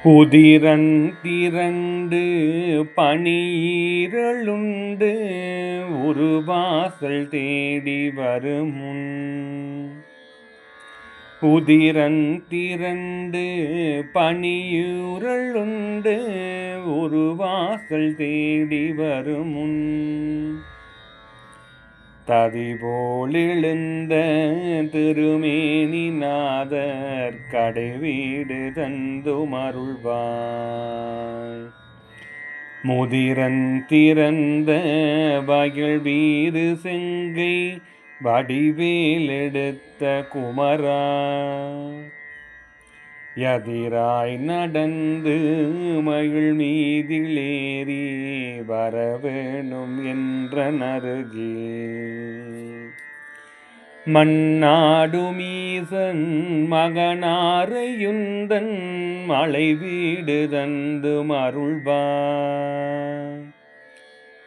உதிரன் திரண்டு பனிரளுண்டு ஒரு வாசல் தேடி வருமுன். உதிரன் திரண்டு பனியுரளுண்டு ஒரு வாசல் தேடி வருமுன். ததிபோல் எழுந்த திருமேனி நாதர் கடைவீடு தந்துமருள்வாய். முதிரன் திறந்த வயல் வீறு செங்கை வடிவேல் எடுத்த குமரா, எதிராய் நடந்து மகிழ் மீதிலேறி வரவேணும் என்ற நருகே. மன்னாடுமீசன் மகனாரையுந்தன் மலை வீடு தந்து மருள்வாய்.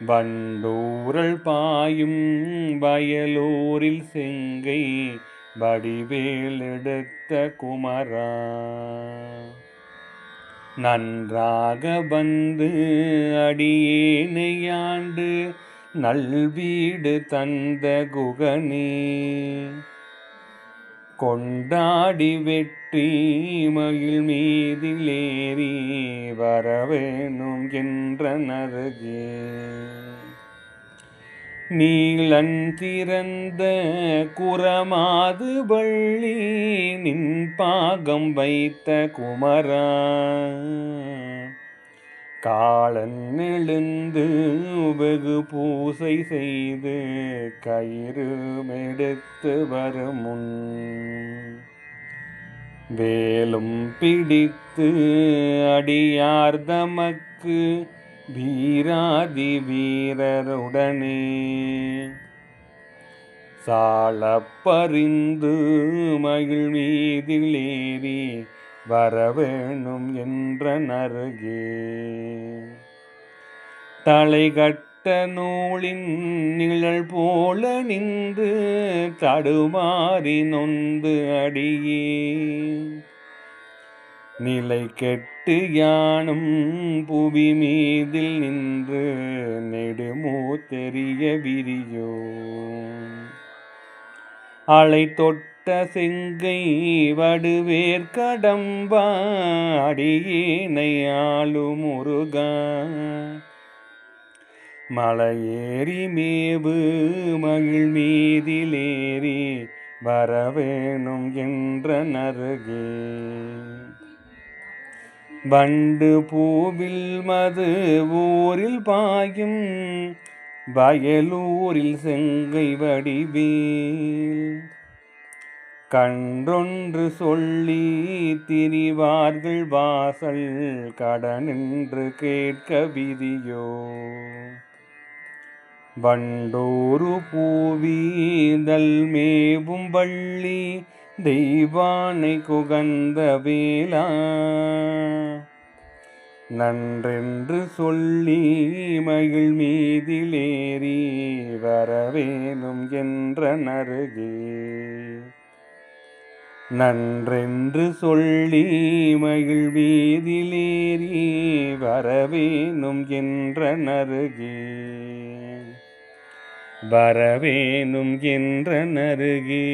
வண்டூரல் பாயும் வயலூரில் செங்கை வடிவேல் எடுத்த குமரா, நன்றாக வந்து அடியேனையாண்டு நல்வீடு தந்த குகனே. கொண்டாடி வெற்றி மகிழ் மீதிலேறி வரவேணும் என்ற நருகே. நீலன் திறந்த குரமாது வள்ளி நின் பாகம் வைத்த குமரா, காலன் எழுந்து வெகு பூசை செய்து கயிறு மெடுத்து வருமுன். வேலும் பிடித்து அடியார் தமக்கு வீராதி வீரருடனே சாலப்பறிந்து மகிழ் மீதிலேறி வரவேணும் என்ற நருகே. தலைகட்ட நூலின் நிழல் போல நின்று தடுமாறி நொந்து அடியே. நிலை கெட்டு யானும் புவி மீதில் நின்று நெடுமூத்தெரிய விரியோ. அலை தொட்ட செங்கை வடுவேற் கடம்பா அடியேனை ஆளும் முருகா, மலையேறி மேவு மகிழ் மீதிலேறி வரவேணும் என்ற நருகே. வண்டு பூவில் மது ஊரில் பாயும் வயலூரில் செங்கை வடிவேல், கன்றொன்று சொல்லி திரிவார்கள் வாசல் கடனின்று கேட்க விதியோ. வண்டோரு பூவீதல் மேவும் வள்ளி தெய்வானை குகந்த வேளா, நன்றென்று சொல்லி மகிழ் மீதிலேறி வரவேணும் என்ற நருகே. நன்றென்று சொல்லி மகிழ் மீதிலேறி வரவேணும் என்ற நருகே. வரவேணும் என்ற நருகே.